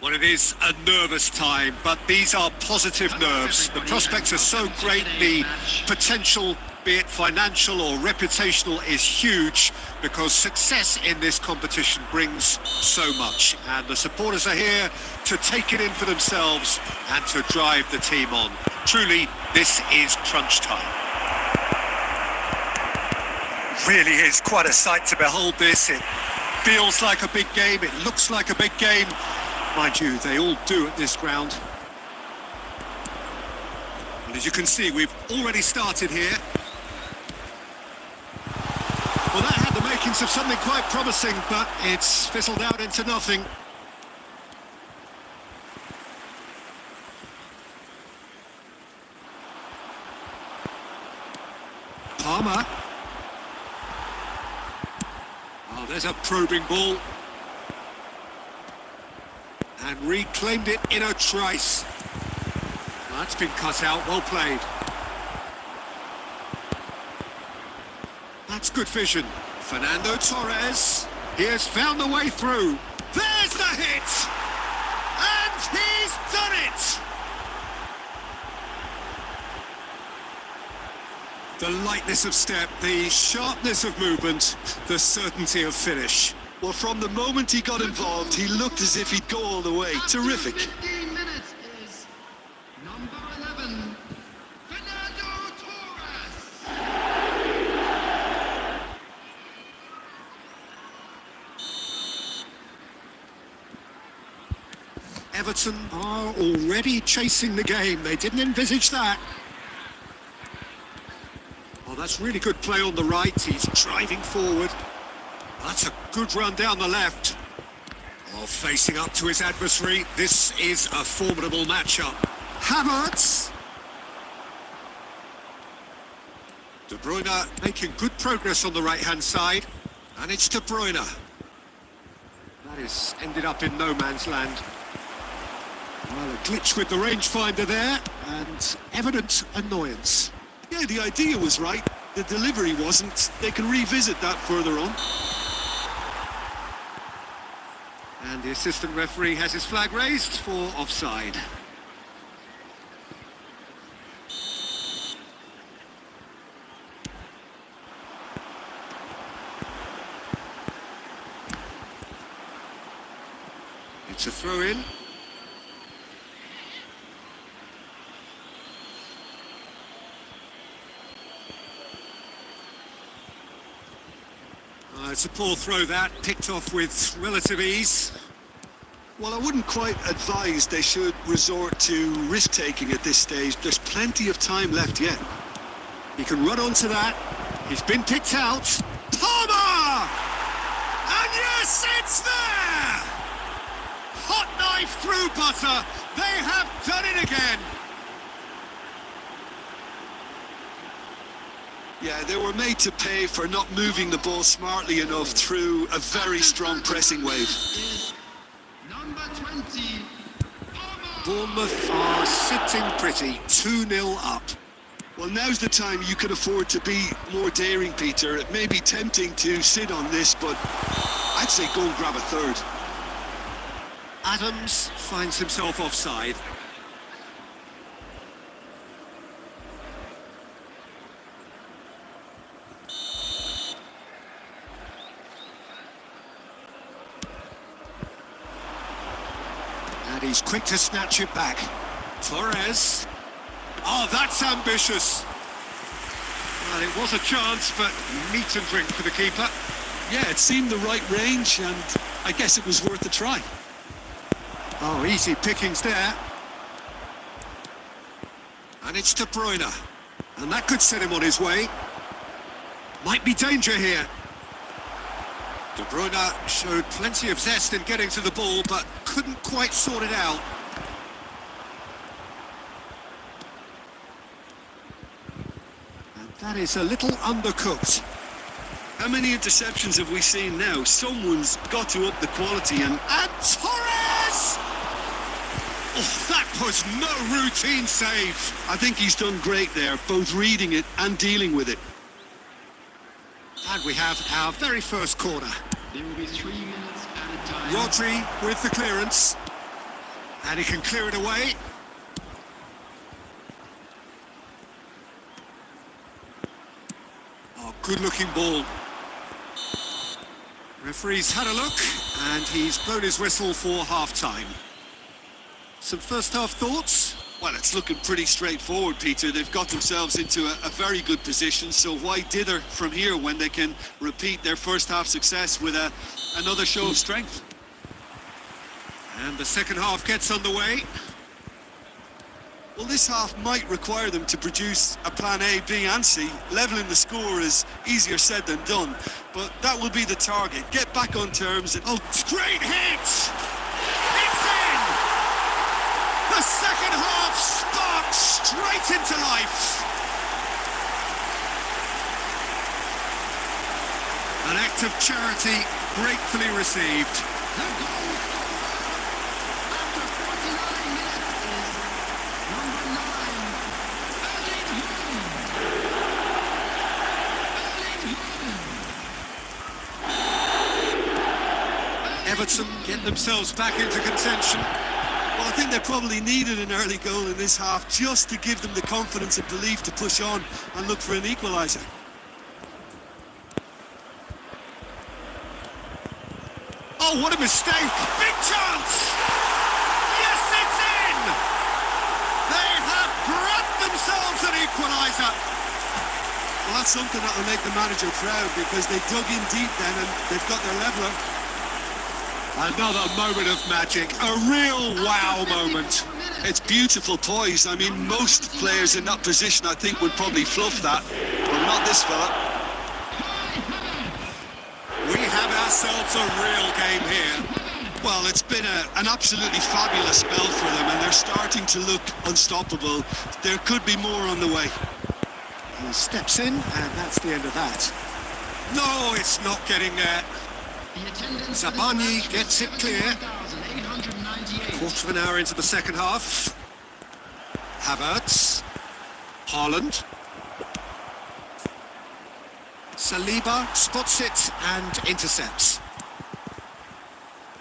Well, it is a nervous time, but these are positive nerves. The prospects are so great, the potential, be it financial or reputational, is huge because success in this competition brings so much. And the supporters are here to take it in for themselves and to drive the team on. Truly, this is crunch time. Really is quite a sight to behold this. It feels like a big game, it looks like a big game. Mind you, they all do at this ground. And as you can see, we've already started here. Well, that had the makings of something quite promising, but it's fizzled out into nothing. Palmer. Oh, there's a probing ball. And reclaimed it in a trice. Well, that's been cut out, well played. That's good vision. Fernando Torres, he has found the way through. There's the hit! And he's done it! The lightness of step, the sharpness of movement, the certainty of finish. Well, from the moment he got involved, he looked as if he'd go all the way. Terrific. 15 minutes is number 11, Fernando Torres. Everton are already chasing the game. They didn't envisage that. Oh, that's really good play on the right. He's driving forward. That's a good run down the left. Oh, facing up to his adversary. This is a formidable matchup. Havertz. De Bruyne making good progress on the right-hand side. And it's De Bruyne. That is ended up in no man's land. Well, a glitch with the rangefinder there, and evident annoyance. Yeah, the idea was right. The delivery wasn't. They can revisit that further on. And the assistant referee has his flag raised for offside. It's a throw-in. It's a poor throw that, picked off with relative ease. Well, I wouldn't quite advise they should resort to risk-taking at this stage. There's plenty of time left yet. He can run onto that. He's been picked out. Palmer! And yes, it's there! Hot knife through butter. They have done it again. Yeah, they were made to pay for not moving the ball smartly enough through a very strong pressing wave. Number 20, Bournemouth are sitting pretty, 2-0 up. Well, now's the time you can afford to be more daring, Peter. It may be tempting to sit on this, but I'd say go and grab a third. Adams finds himself offside. And he's quick to snatch it back. Torres. Oh, that's ambitious. Well, it was a chance, but meat and drink for the keeper. Yeah, it seemed the right range, and I guess it was worth a try. Oh, easy pickings there. And it's De Bruyne. And that could set him on his way. Might be danger here. De Bruyne showed plenty of zest in getting to the ball, but couldn't quite sort it out. And that is a little undercooked. How many interceptions have we seen now? Someone's got to up the quality, and Torres! Oh, that was no routine save. I think he's done great there, both reading it and dealing with it. And we have our very first corner. there will be 3 minutes at a time. Rodri with the clearance. And he can clear it away. Oh, good-looking ball. Referee's had a look, and he's blown his whistle for half-time. Some first-half thoughts? Well, it's looking pretty straightforward, Peter. They've got themselves into a very good position, so why dither from here when they can repeat their first-half success with another show of strength? And the second half gets underway. Well, this half might require them to produce a plan A, B and C. Levelling the score is easier said than done, but that will be the target. Get back on terms and... Oh, great hit! It's in! The second half sparks straight into life. An act of charity gratefully received. The goal scorer after 49 minutes is number 9, Erling Haaland. Everton get themselves back into contention. Well, I think they probably needed an early goal in this half just to give them the confidence and belief to push on and look for an equaliser. Oh, what a mistake! Big chance! Yes, it's in! They have grabbed themselves an equaliser. Well, that's something that will make the manager proud because they dug in deep then and they've got their leveller. Another moment of magic, a real wow moment. It's beautiful poise. I mean, most players in that position, I think, would probably fluff that, but not this fella. We have ourselves a real game here. Well, it's been an absolutely fabulous spell for them, and they're starting to look unstoppable. There could be more on the way. He steps in, and that's the end of that. No, it's not getting there. Zabani gets it clear. Quarter of an hour into the second half. Havertz. Haaland. Saliba spots it and intercepts.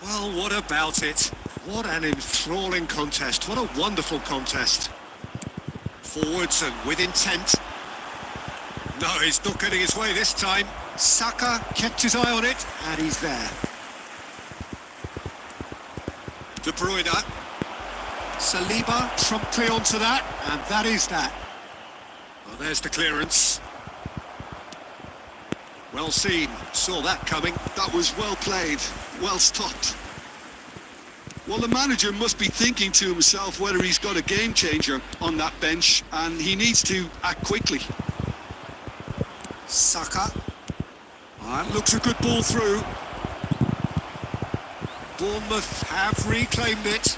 Well, what about it? What an enthralling contest. What a wonderful contest. Forwards and with intent. No, he's not getting his way this time. Saka kept his eye on it, and he's there. De Bruyne. Saliba promptly onto that, and that is that. Well, there's the clearance. Well seen, saw that coming. That was well played, well stopped. Well, the manager must be thinking to himself whether he's got a game changer on that bench, and he needs to act quickly. Saka. That looks a good ball through. Bournemouth have reclaimed it.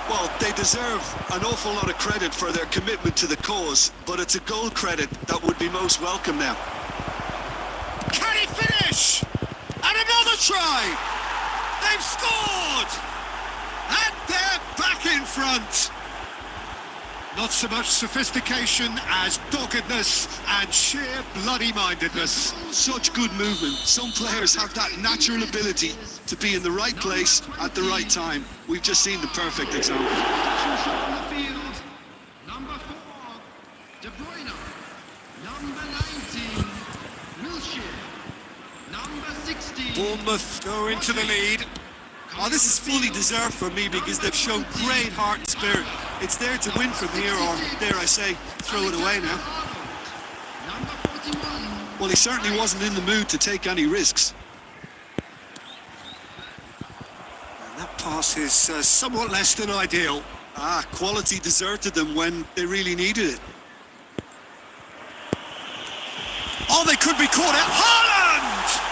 Well, they deserve an awful lot of credit for their commitment to the cause, but it's a goal credit that would be most welcome now. Can he finish? And another try! They've scored! And they're back in front! Not so much sophistication as doggedness and sheer bloody-mindedness. Such good movement. Some players have that natural ability to be in the right place at the right time. We've just seen the perfect example. On the field, number 4, De Bruyne. Number 19, Wilshere. Number 16. Bournemouth go into the lead. Oh, this is fully deserved for me because they've shown great heart and spirit. It's there to win from here, or dare I say, throw it away now. Number 41. Well, he certainly wasn't in the mood to take any risks. And that pass is somewhat less than ideal. Quality deserted them when they really needed it. Oh, they could be caught out. Haaland!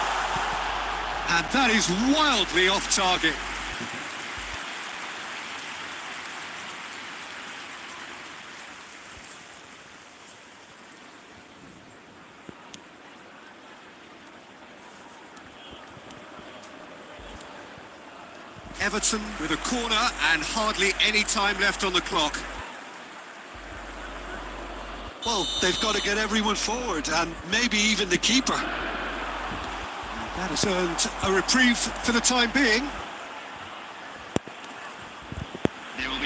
And that is wildly off target. Everton with a corner and hardly any time left on the clock. Well, they've got to get everyone forward, and maybe even the keeper. That has earned a reprieve for the time being.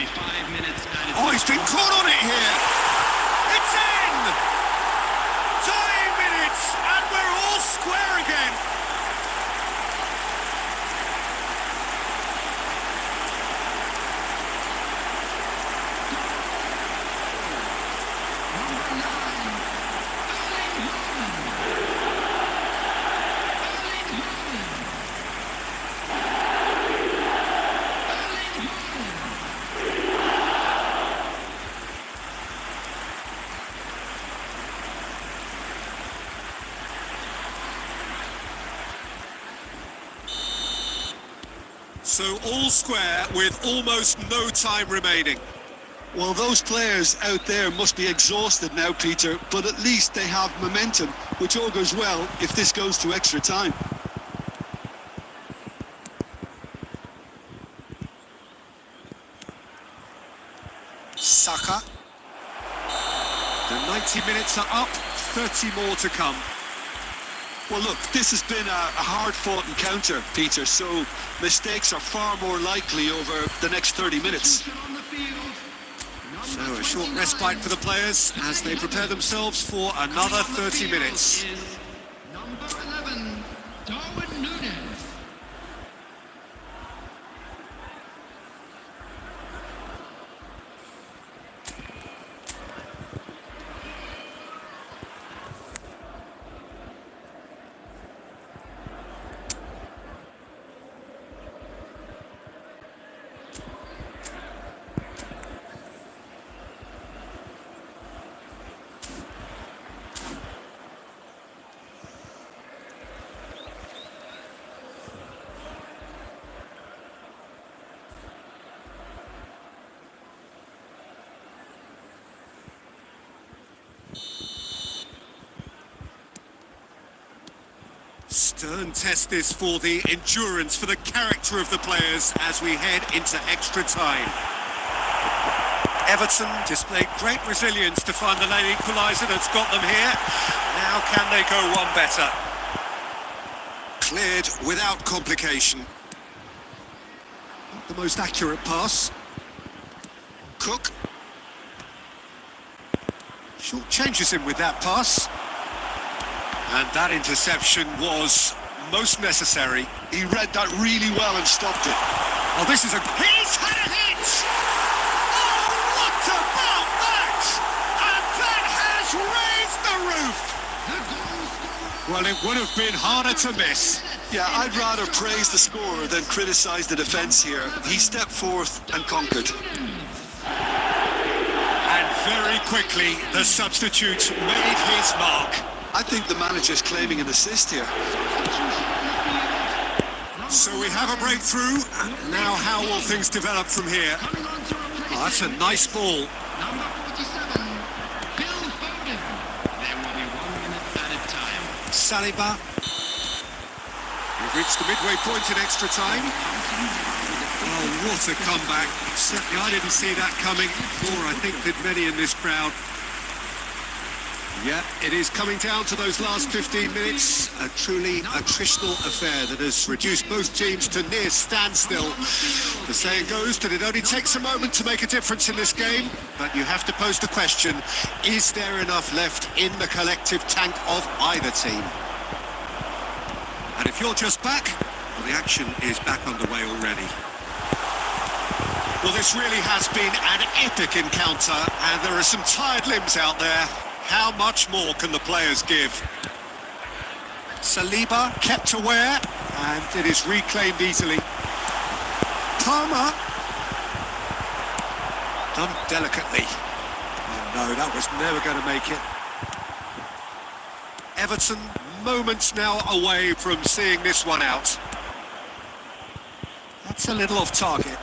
be 5 minutes added. Oh, he's been caught on it here. It's in! Time minutes, and we're all square again. So all square with almost no time remaining. Well, those players out there must be exhausted now, Peter, but at least they have momentum, which all goes well if this goes to extra time. Saka. The 90 minutes are up, 30 more to come. Well, look, this has been a hard-fought encounter, Peter, so mistakes are far more likely over the next 30 minutes. On the field. So a short respite for the players as they prepare themselves for another 30 minutes. Is number 11, Darwin Núñez. Stern test this for the endurance, for the character of the players as we head into extra time. Everton displayed great resilience to find the late equaliser that's got them here. Now can they go one better? Cleared without complication. Not the most accurate pass. Cook. Short changes him with that pass. And that interception was most necessary. He read that really well and stopped it. Oh, this is a... He's had a hit! Oh, what about that? And that has raised the roof! Well, it would have been harder to miss. Yeah, I'd rather praise the scorer than criticise the defence here. He stepped forth and conquered. And very quickly, the substitute made his mark. I think the manager's claiming an assist here. So we have a breakthrough. Now how will things develop from here? Oh, that's a nice ball. Number 47, Phil Foden. There will be 1 minute added time. Saliba. We've reached the midway point in extra time. Oh, what a comeback. Certainly I didn't see that coming, or I think did many in this crowd. Yeah, it is coming down to those last 15 minutes. A truly attritional affair that has reduced both teams to near standstill. The saying goes that it only takes a moment to make a difference in this game, but you have to pose the question, is there enough left in the collective tank of either team? And if you're just back, well, the action is back underway already. Well, this really has been an epic encounter, and there are some tired limbs out there. How much more can the players give? Saliba kept aware, and it is reclaimed easily. Palmer. Done delicately. Oh no, that was never going to make it. Everton, moments now away from seeing this one out. That's a little off target.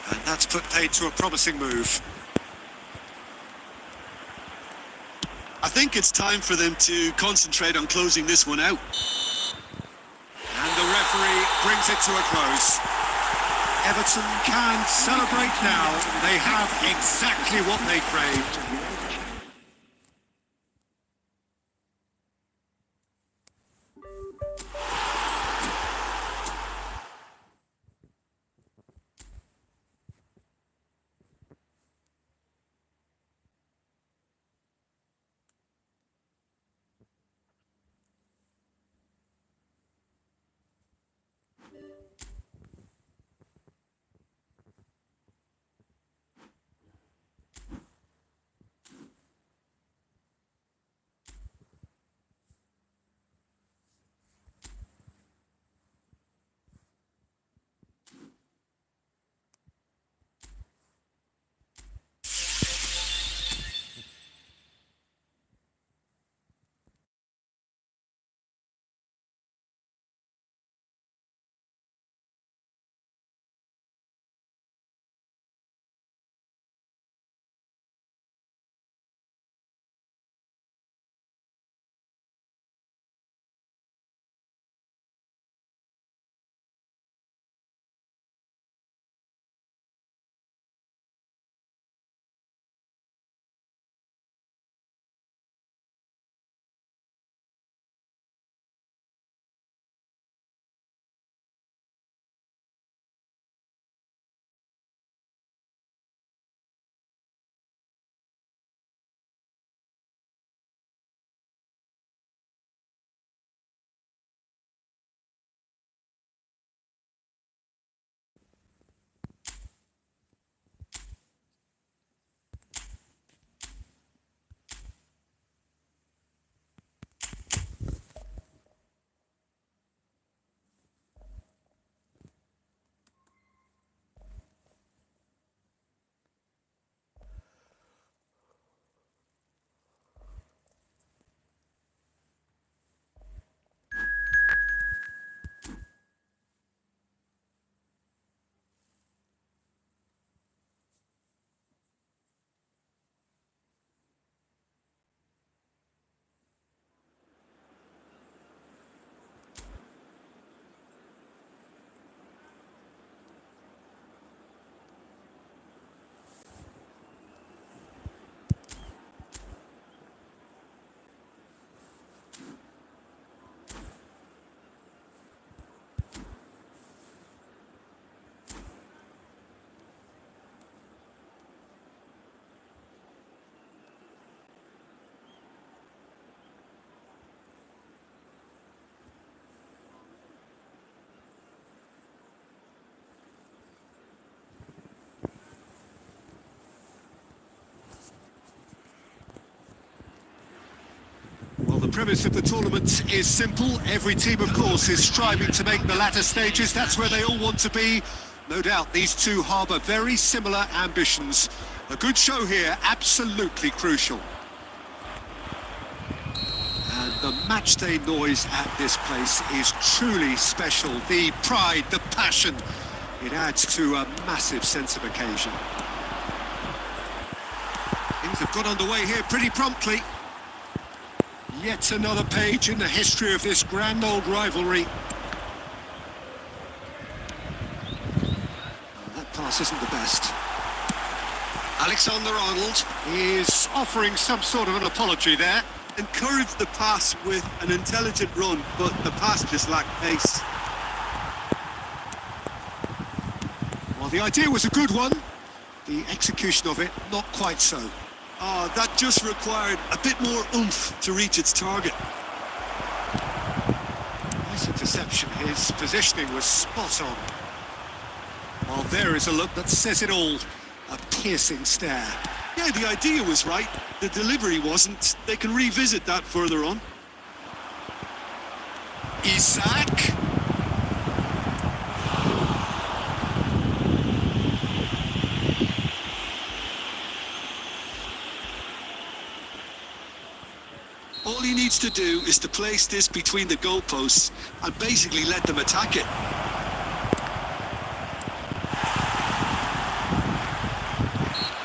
And that's put paid to a promising move. I think it's time for them to concentrate on closing this one out. And the referee brings it to a close. Everton can celebrate now. They have exactly what they craved. premise of the tournament is simple. Every team, of course, is striving to make the latter stages. That's where they all want to be. No doubt these two harbour very similar ambitions. A good show here, absolutely crucial. And the matchday noise at this place is truly special. The pride, the passion, it adds to a massive sense of occasion. Things have got underway here pretty promptly. Yet another page in the history of this grand old rivalry. That pass isn't the best. Alexander-Arnold is offering some sort of an apology there. Encouraged the pass with an intelligent run, but the pass just lacked pace. Well, the idea was a good one. The execution of it, not quite so. Oh, that just required a bit more oomph to reach its target. Nice interception. His positioning was spot on. Well, there is a look that says it all. A piercing stare. Yeah, the idea was right. The delivery wasn't. They can revisit that further on. Isak. All he needs to do is to place this between the goalposts and basically let them attack it.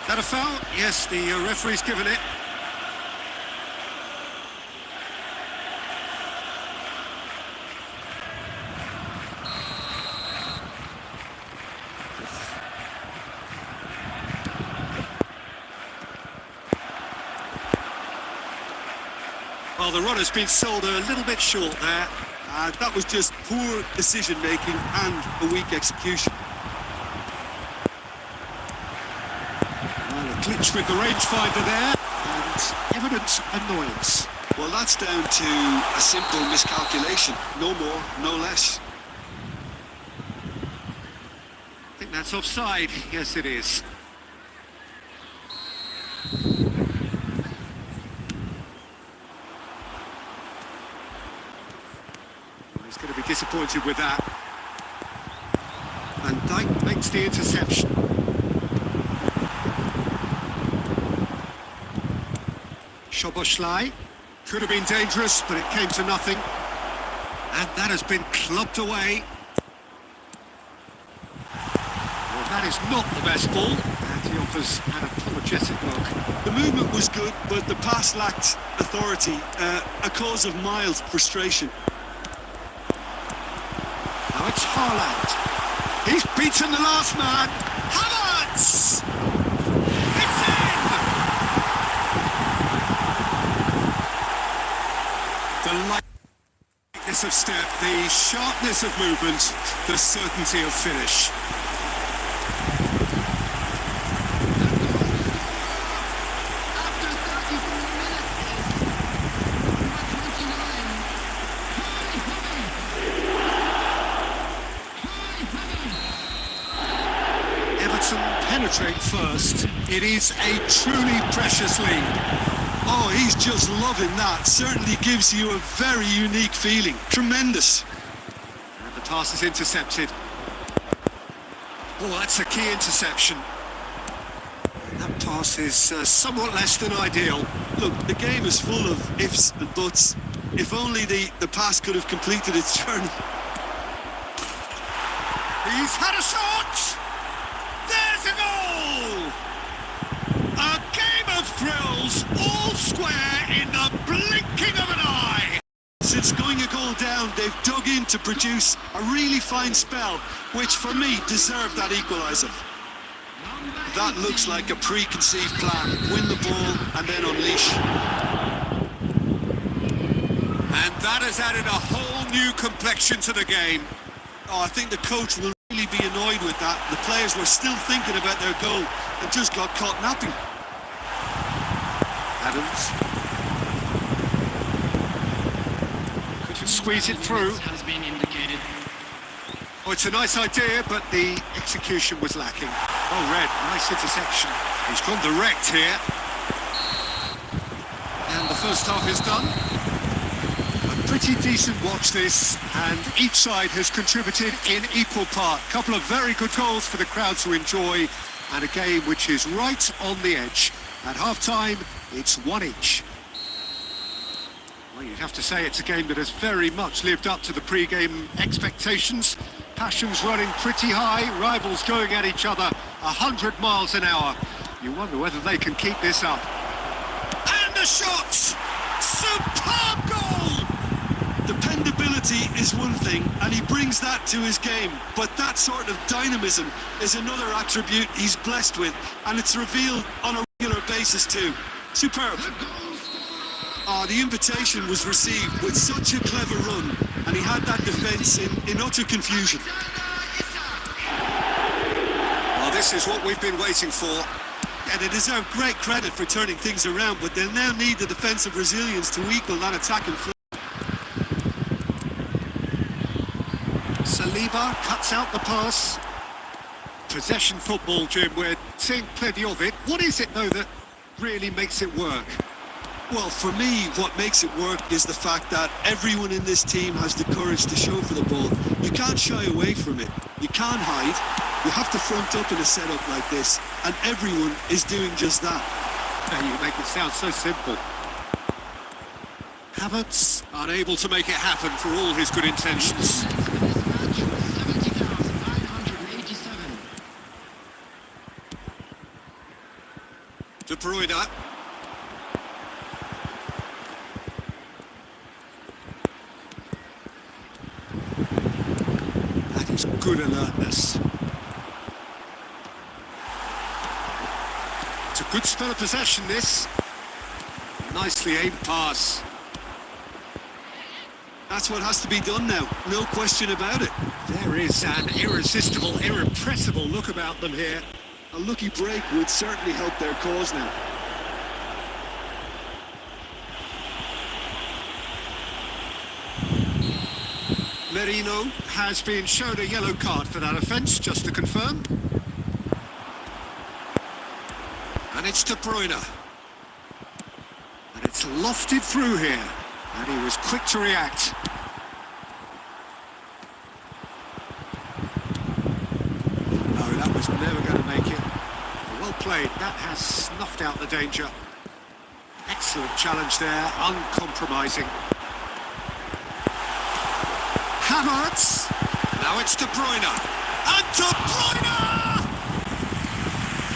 That a foul? Yes, the referee's given it. Well, the runner's been sold a little bit short there. That was just poor decision-making and a weak execution. Well, a glitch with the rangefinder there, and evident annoyance. Well, that's down to a simple miscalculation. No more, no less. I think that's offside. Yes, it is. He's going to be disappointed with that. Van Dijk makes the interception. Szoboszlai could have been dangerous, but it came to nothing. And that has been clubbed away. Well, that is not the best ball. And he offers an apologetic look. The movement was good, but the pass lacked authority, a cause of mild frustration. Now it's Haaland. He's beaten the last man. Havertz! It's in! The lightness of step, the sharpness of movement, the certainty of finish. After 34 minutes, number 29. Everton penetrate first. It is a truly precious lead. Oh, he's just loving that. Certainly gives you a very unique feeling. Tremendous. And the pass is intercepted. Oh, that's a key interception. And that pass is somewhat less than ideal. Look, the game is full of ifs and buts. If only the pass could have completed its journey. He's had a shot! There's a goal! A game of thrills, all square in the blinking of an eye! Since going a goal down, they've dug in to produce a really fine spell, which for me deserved that equaliser. That looks like a preconceived plan. Win the ball and then unleash. And that has added a whole new complexion to the game. Oh, I think the coach will really be annoyed with that. The players were still thinking about their goal and just got caught napping. Adams. Could squeeze it through. Has been indicated. Oh, it's a nice idea, but the execution was lacking. Oh, Red, nice interception. He's gone direct here. And the first half is done. Pretty decent watch this, and each side has contributed in equal part. Couple of very good goals for the crowd to enjoy, and a game which is right on the edge. At half-time, it's 1 each. Well, you'd have to say it's a game that has very much lived up to the pre-game expectations. Passions running pretty high, rivals going at each other 100 miles an hour. You wonder whether they can keep this up. And a shot! Superb goal! Dependability is one thing, and he brings that to his game, but that sort of dynamism is another attribute he's blessed with, and it's revealed on a regular basis too. Superb. The invitation was received with such a clever run, and he had that defence in utter confusion. Well, this is what we've been waiting for. And they deserve great credit for turning things around, but they'll now need the defensive resilience to equal that attacking flow. Saliba cuts out the pass. Possession football, Jim, we're seeing plenty of it. What is it, though, that really makes it work? Well, for me, what makes it work is the fact that everyone in this team has the courage to show for the ball. You can't shy away from it. You can't hide. You have to front up in a setup like this, and everyone is doing just that. You make it sound so simple. Havertz unable to make it happen for all his good intentions. De Bruyne. That is good alertness. It's a good spell of possession, this. Nicely aimed pass. That's what has to be done now, no question about it. There is an irresistible, irrepressible look about them here. A lucky break would certainly help their cause now. Merino has been shown a yellow card for that offence, just to confirm. And it's De Bruyne. And it's lofted through here. And he was quick to react. No, that was never going to make it. Well played. That has snuffed out the danger. Excellent challenge there, uncompromising. Havertz. Now it's De Bruyne. And De Bruyne!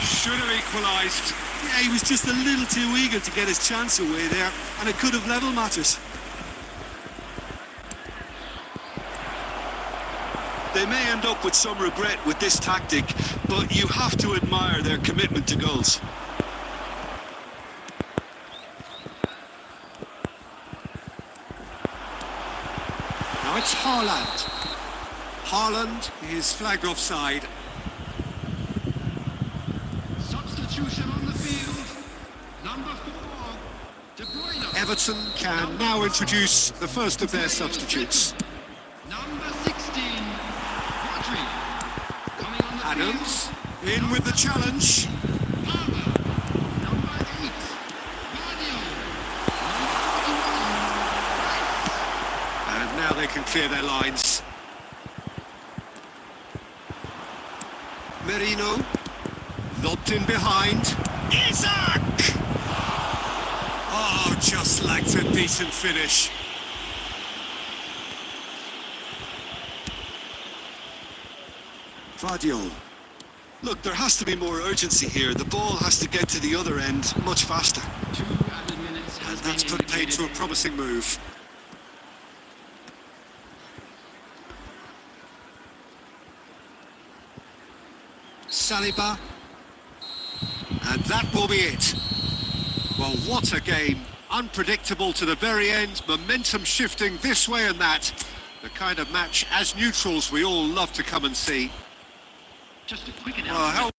Should have equalised. Yeah, he was just a little too eager to get his chance away there, and it could have level matters. They may end up with some regret with this tactic, but you have to admire their commitment to goals. Now it's Haaland. Haaland is flagged offside. Substitution on the field. Number 4, De Bruyne. Everton can now introduce the first of their substitutes. Number 16, Rodri. Coming on the Adams field. in with the challenge. Palmer. Number 8, Guardiola. And now they can clear their lines. Merino, lobbed in behind. Isaac! Oh, just lacked a decent finish. Guardiola. Look, there has to be more urgency here. The ball has to get to the other end much faster. 2 added minutes has And that's been put paid to a indicated. promising move. Saliba. And that will be it. Well, what a game. Unpredictable to the very end. Momentum shifting this way and that. The kind of match, as neutrals, we all love to come and see. Just a quick announcement. How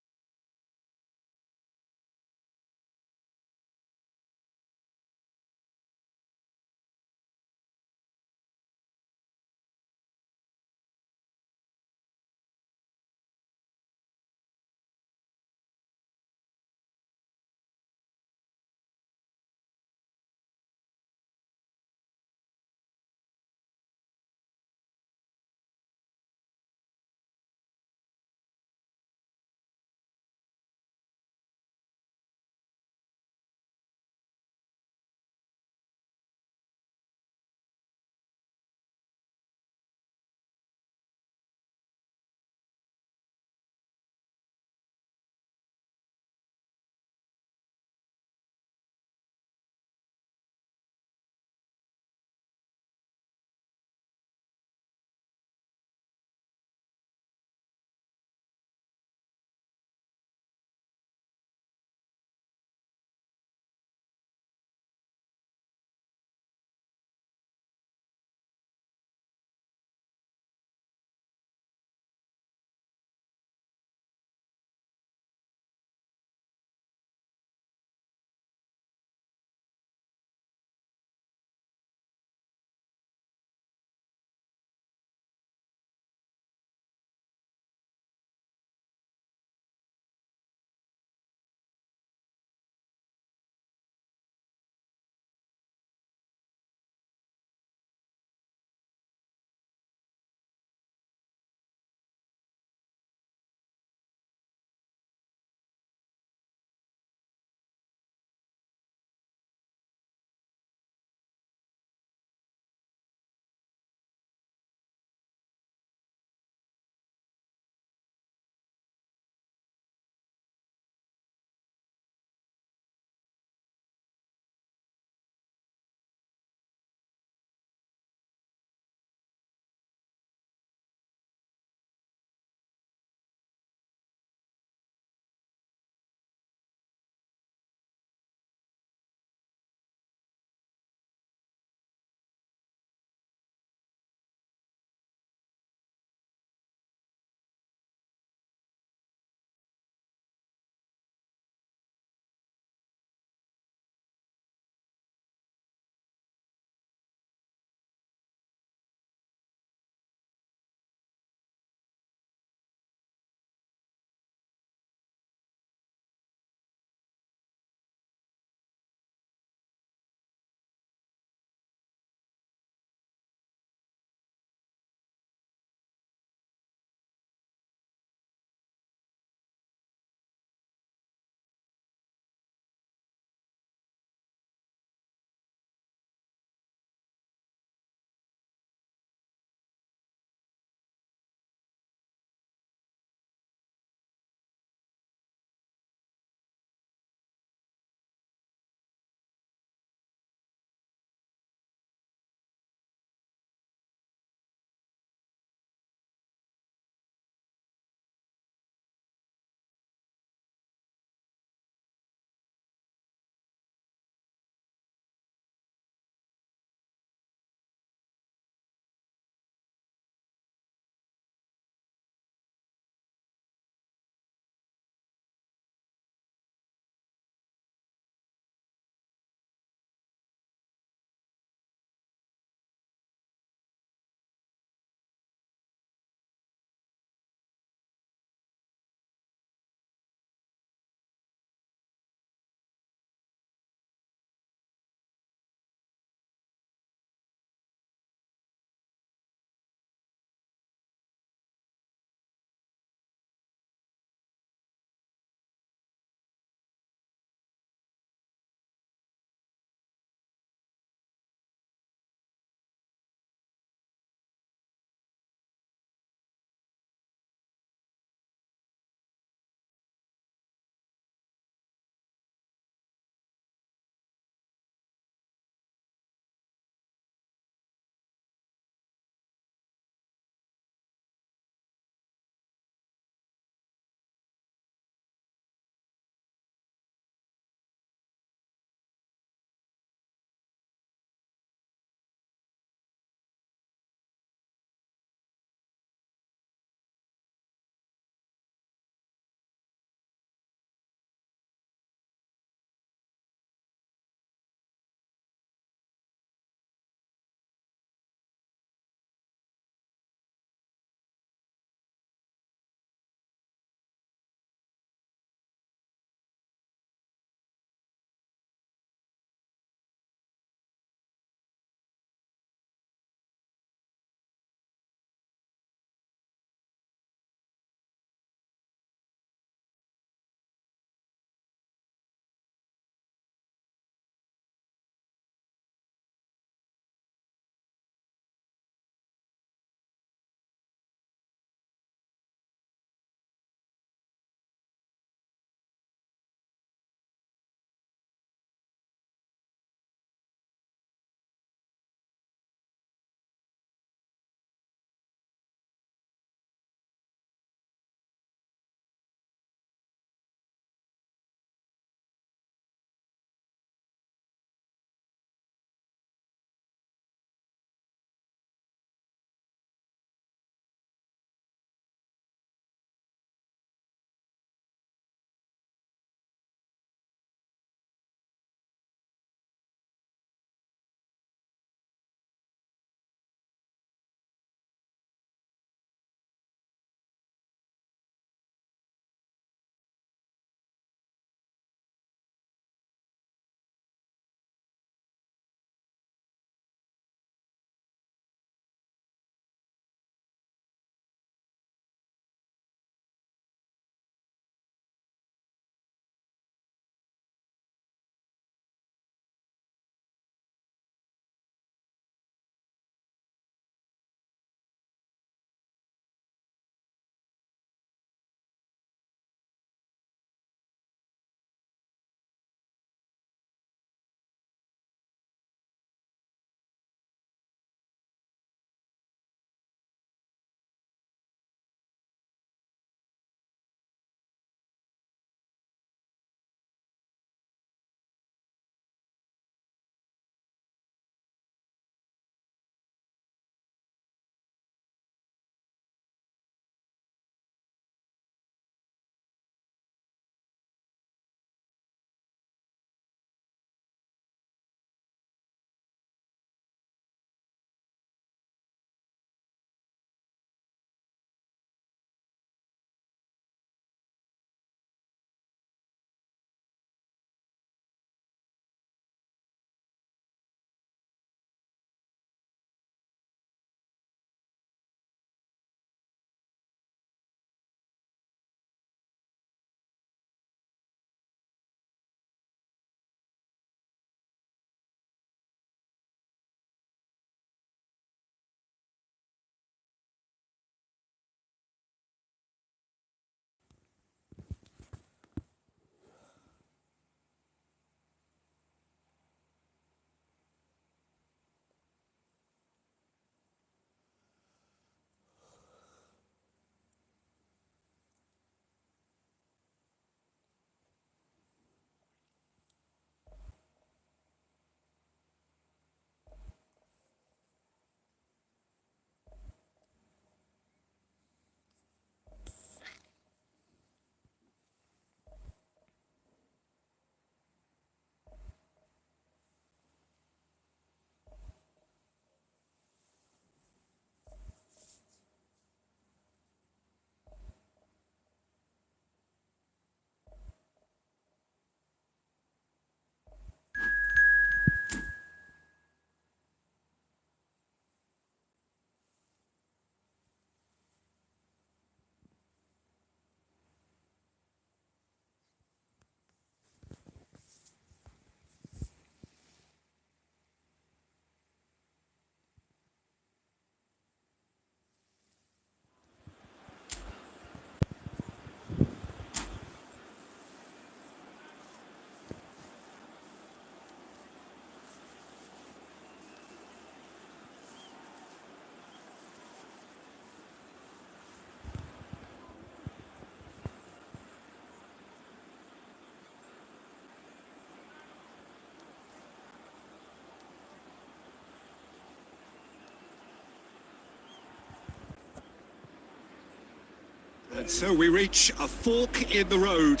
And so we reach a fork in the road.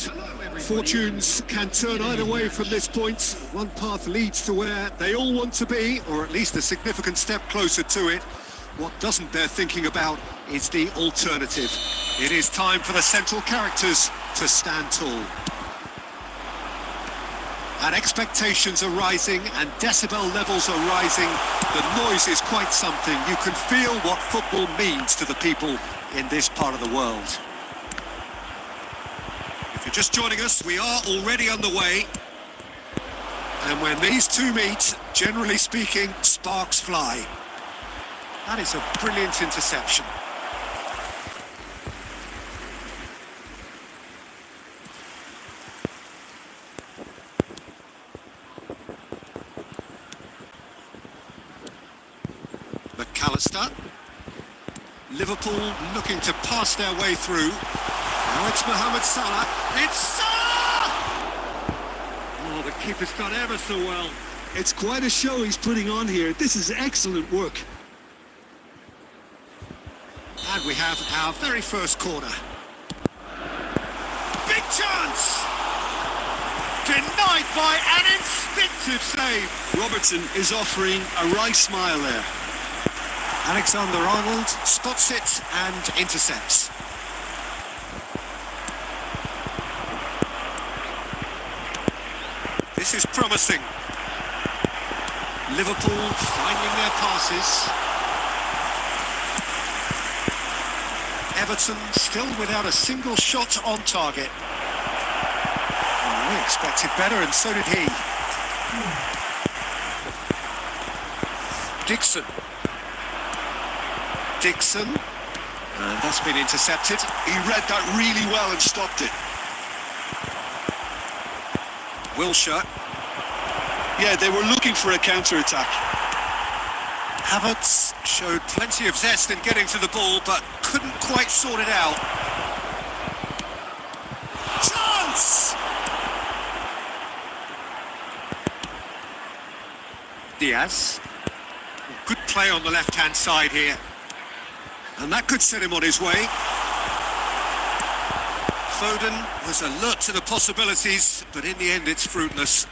Fortunes can turn either way from this point. One path leads to where they all want to be, or at least a significant step closer to it. What doesn't bear thinking about is the alternative. It is time for the central characters to stand tall. And expectations are rising and decibel levels are rising. The noise is quite something. You can feel what football means to the people in this part of the world. If you're just joining us, we are already underway. And when these two meet, generally speaking, sparks fly. That is a brilliant interception. McAllister. Liverpool looking to pass their way through. Now it's Mohamed Salah. It's Salah! Oh, the keeper's done ever so well. It's quite a show he's putting on here. This is excellent work. And we have our very first corner. Big chance! Denied by an instinctive save. Robertson is offering a wry smile there. Alexander-Arnold spots it and intercepts. This is promising. Liverpool finding their passes. Everton still without a single shot on target. We expected better, and so did he. Dixon. And that's been intercepted. He read that really well and stopped it. Wilshere. Yeah, they were looking for a counter-attack. Havertz showed plenty of zest in getting to the ball, but couldn't quite sort it out. Chance! Diaz. Good play on the left-hand side here. And that could set him on his way. Foden was alert to the possibilities, but in the end it's fruitless.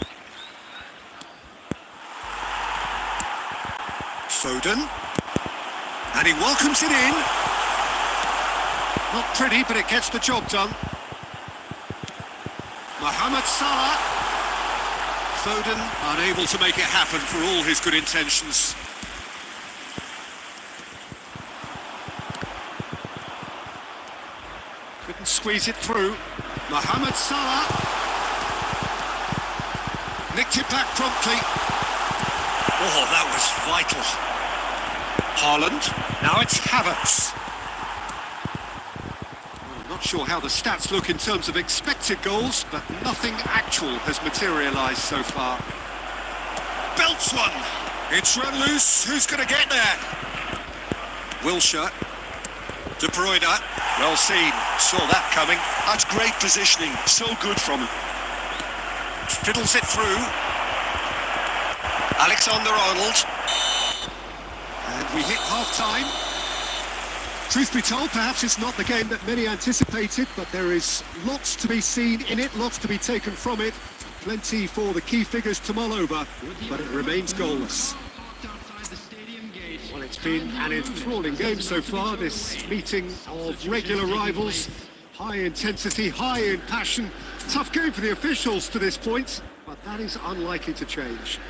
Foden. And he welcomes it in. Not pretty, but it gets the job done. Mohamed Salah. Foden unable to make it happen for all his good intentions. Couldn't squeeze it through. Mohamed Salah. Nicked it back promptly. Oh, that was vital. Haaland. Now it's Havertz. I'm not sure how the stats look in terms of expected goals, but nothing actual has materialised so far. Belts one. It's run loose. Who's going to get there? Wilshere. De Bruyne. Well seen. Saw that coming. That's great positioning. So good from him. Fiddles it through. Alexander-Arnold. And we hit half-time. Truth be told, perhaps it's not the game that many anticipated, but there is lots to be seen in it, lots to be taken from it. Plenty for the key figures to mull over, but it remains goalless. Well, it's been an enthralling game so far, this meeting of regular rivals. High intensity, high in passion. Tough game for the officials to this point, but that is unlikely to change.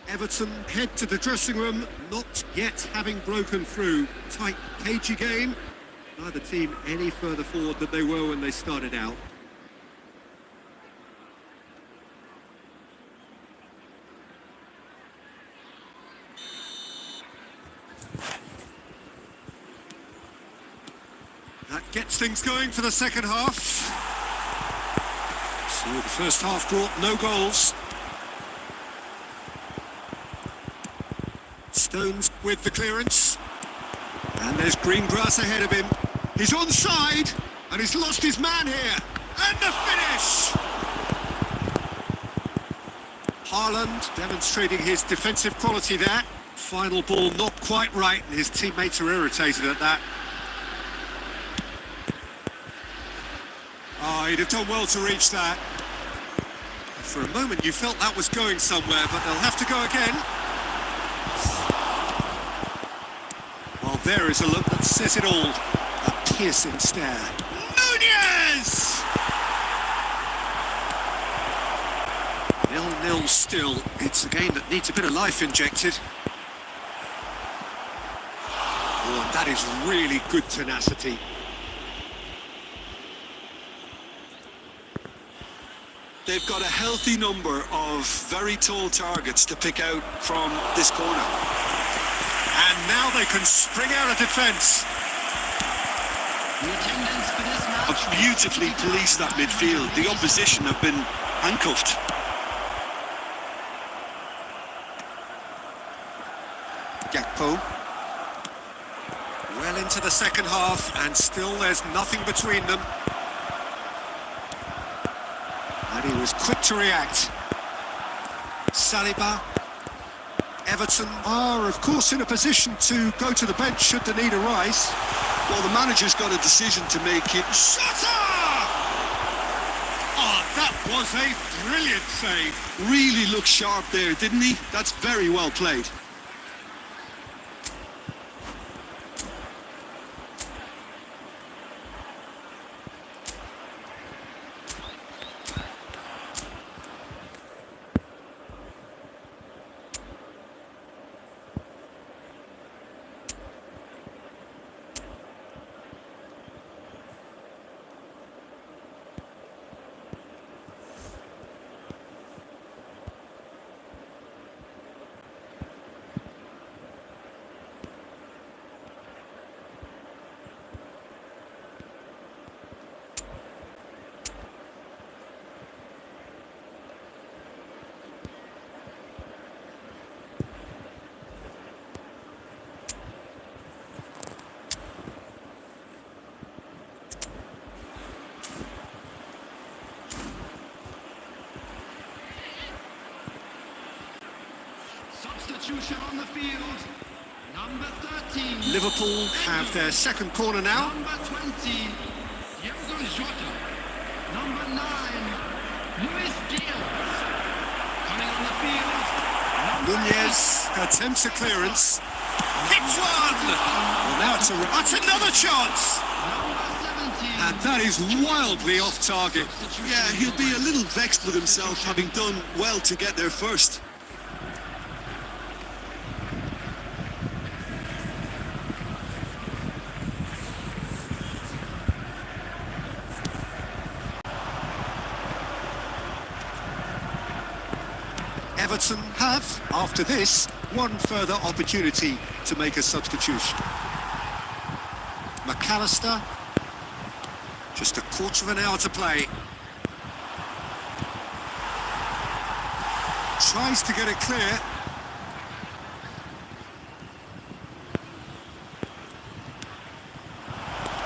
Everton head to the dressing room, not yet having broken through. Tight, cagey game. Neither team any further forward than they were when they started out. That gets things going for the second half. So the first half brought no goals. Stones with the clearance. And there's green grass ahead of him. He's onside, and he's lost his man here. And the finish! Haaland demonstrating his defensive quality there. Final ball not quite right, and his teammates are irritated at that. he'd have done well to reach that. For a moment you felt that was going somewhere, but they'll have to go again. Well, there is a look that says it all. A piercing stare. Nunez! 0-0 still. It's a game that needs a bit of life injected. Oh, and that is really good tenacity. They've got a healthy number of very tall targets to pick out from this corner. And now they can spring out of defence. The attendance for this match Have beautifully policed that midfield. The opposition have been handcuffed. Gakpo. Well into the second half, and still there's nothing between them. And he was quick to react. Saliba. Everton are, of course, in a position to go to the bench should the need arise. Well, the manager's got a decision to make here. Shutter! Oh, that was a brilliant save. Really looked sharp there, didn't he? That's very well played. Substitution on the field. Number 13. Liverpool have their second corner now. Number 20. Diogo Jota. Number 9. Luis Diaz. Coming on the field. Nunez attempts a clearance. Hits one! Well, now that's another chance! Number 17. And that is wildly off target. Yeah, he'll be a little vexed with himself having done well to get there first. Everton have, after this, one further opportunity to make a substitution. McAllister, just a quarter of an hour to play. Tries to get it clear.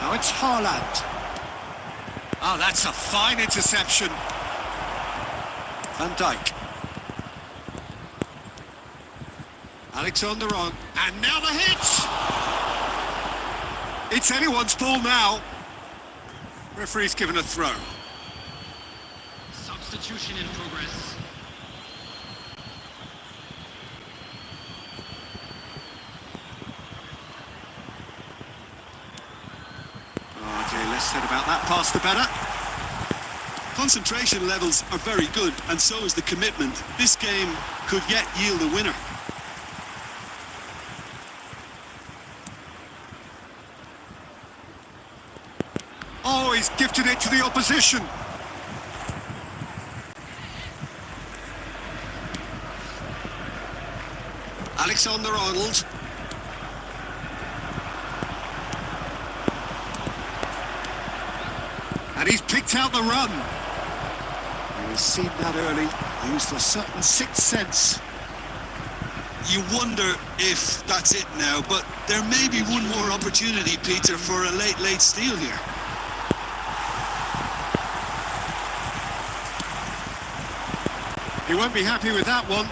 Now it's Haaland. Oh, that's a fine interception. Van Dijk. Alexander on, and now the hit! It's anyone's ball now. Referee's given a throw. Substitution in progress. Oh dear, less said about that pass the better. Concentration levels are very good, and so is the commitment. This game could yet yield a winner. Oh, he's gifted it to the opposition. Alexander-Arnold. And he's picked out the run. He's seen that early, used a certain sixth sense. You wonder if that's it now, but there may be one more opportunity, Peter, for a late steal here. He won't be happy with that one.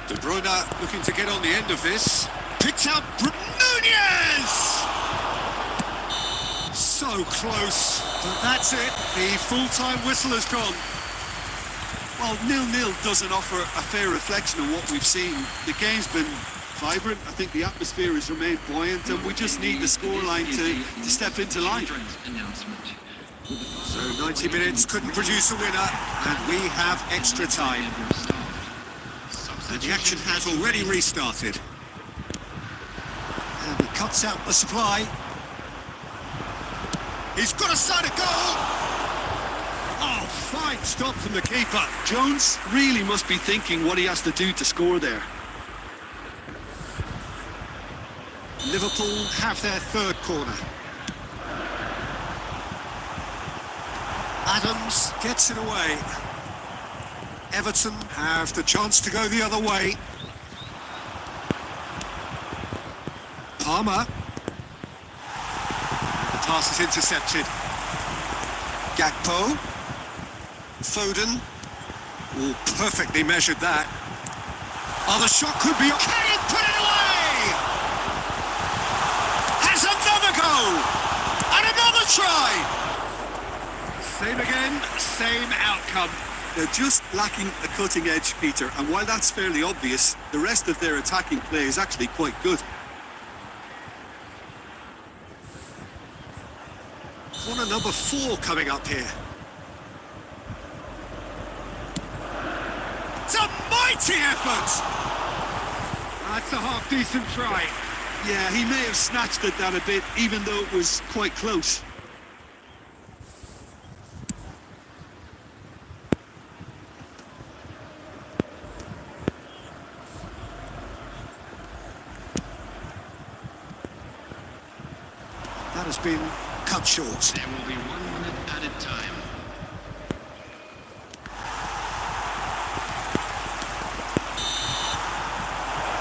De Bruyne looking to get on the end of this. Picked out Nunez! So close, but that's it. The full-time whistle has gone. Well, 0-0 doesn't offer a fair reflection of what we've seen. The game's been vibrant. I think the atmosphere has remained buoyant, and we just need the scoreline to step into line. So 90 minutes couldn't produce a winner, and we have extra time. And the action has already restarted. And he cuts out the supply. He's got a side of goal! Oh, fine stop from the keeper. Jones really must be thinking what he has to do to score there. Liverpool have their third corner. Adams gets it away. Everton have the chance to go the other way. Palmer. The pass is intercepted. Gakpo. Foden. Oh, perfectly measured that. Oh, the shot could be... Can he put it away? Has another goal! And another try! Same again, same outcome. They're just lacking a cutting edge, Peter, and while that's fairly obvious, the rest of their attacking play is actually quite good. Corner number 4 coming up here. It's a mighty effort! That's a half-decent try. Yeah, he may have snatched at that a bit, even though it was quite close. That has been cut short. There will be 1 minute added time.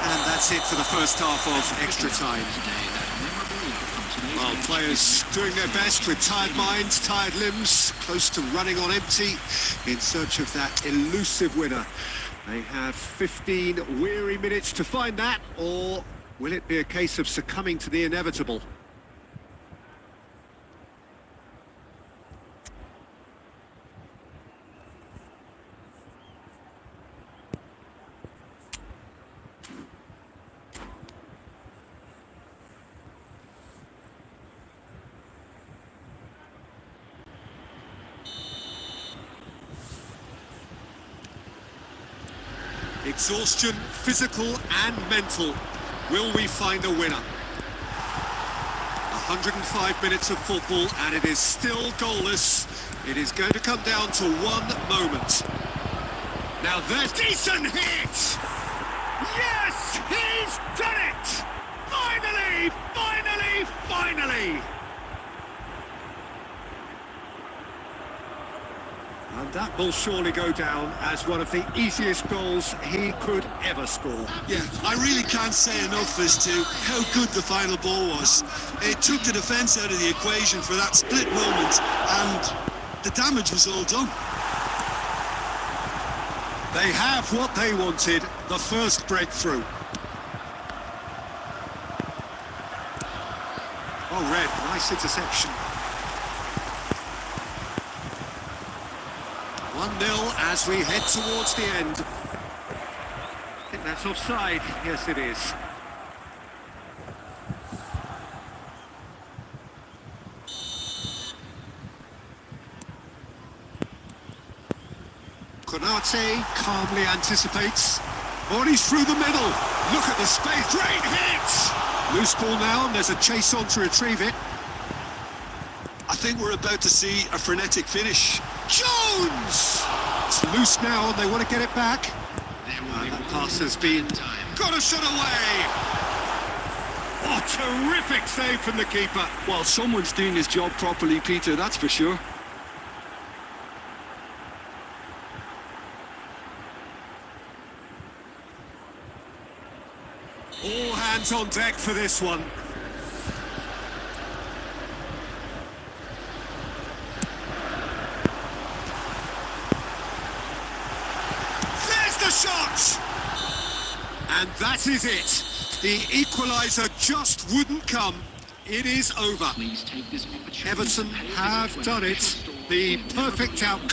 And that's it for the first half of extra time. Well, players doing their best with tired minds, tired limbs, close to running on empty, in search of that elusive winner. They have 15 weary minutes to find that, or will it be a case of succumbing to the inevitable? Exhaustion, physical and mental. Will we find a winner? 105 minutes of football and it is still goalless. It is going to come down to one moment. Now there's decent hit! Yes! He's done it! Finally! Finally! Finally! And that will surely go down as one of the easiest goals he could ever score. Yeah, I really can't say enough as to how good the final ball was. It took the defence out of the equation for that split moment, and the damage was all done. They have what they wanted, the first breakthrough. Oh, Red, nice interception. 1-0 as we head towards the end. I think that's offside. Yes, it is. Konate calmly anticipates. Oh, and he's through the middle. Look at the space. Great hit! Loose ball now, and there's a chase on to retrieve it. I think we're about to see a frenetic finish. Jones! It's loose now, and they want to get it back. That pass has been got a shot away. Oh, terrific save from the keeper. Well, someone's doing his job properly, Peter, that's for sure. All hands on deck for this one. There's the shot! And that is it. The equaliser just wouldn't come. It is over. Please take this opportunity. Everton to pay a visit have to an done official it. store The or never perfect buy outcome.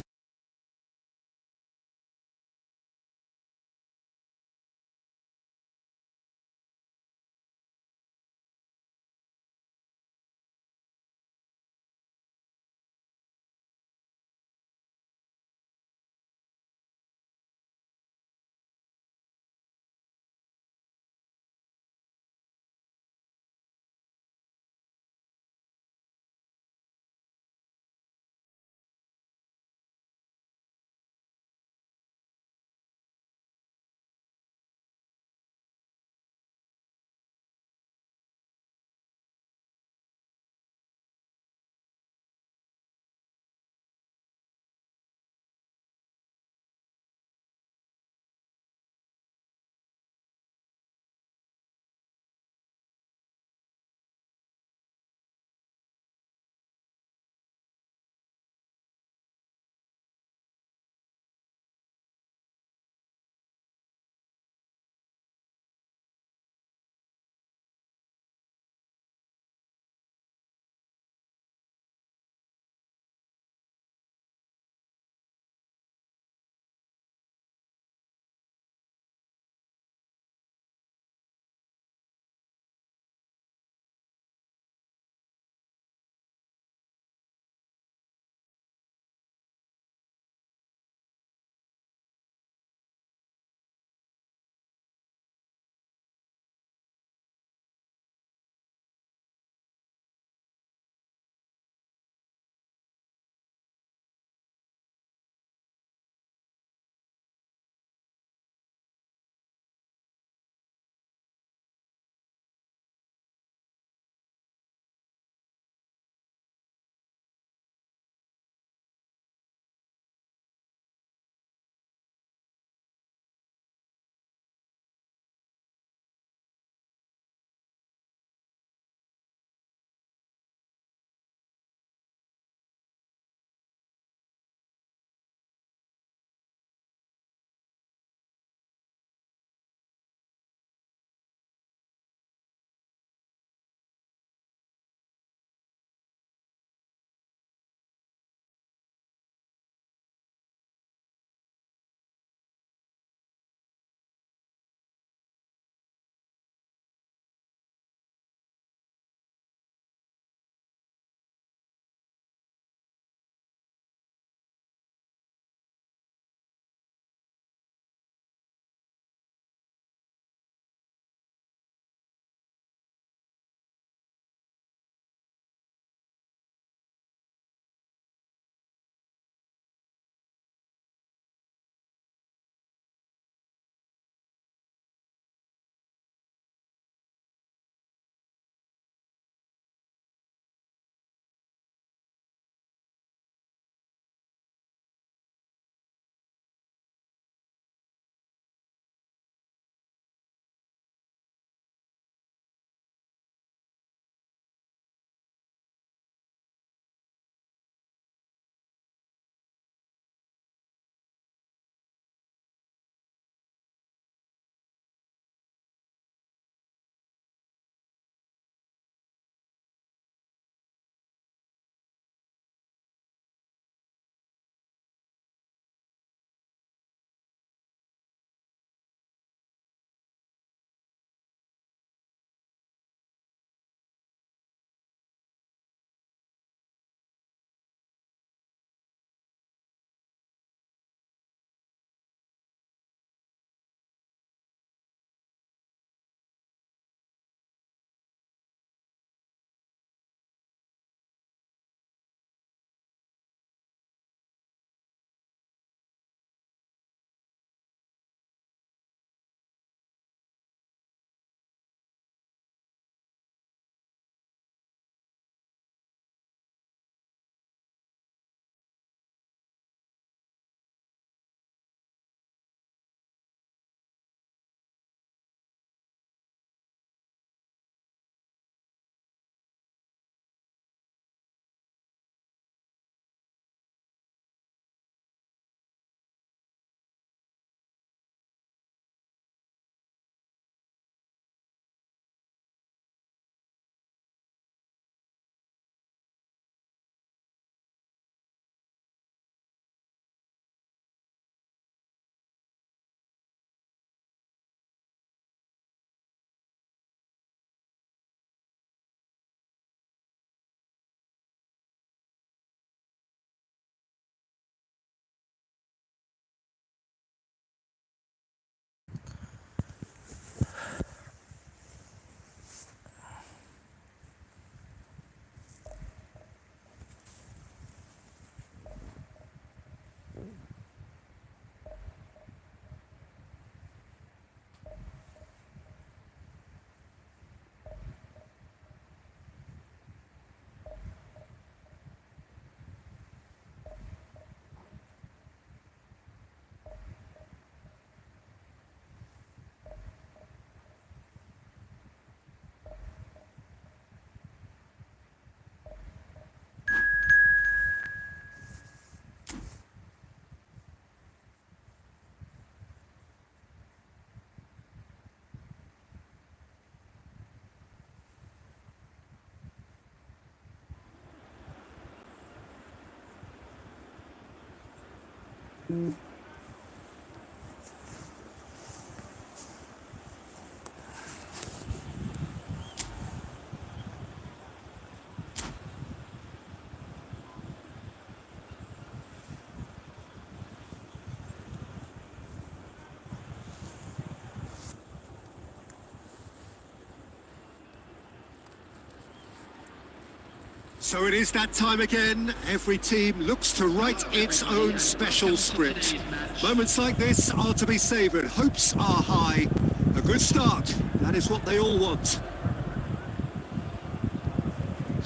So it is that time again. Every team looks to write its own special script. Moments like this are to be savoured. Hopes are high. A good start. That is what they all want.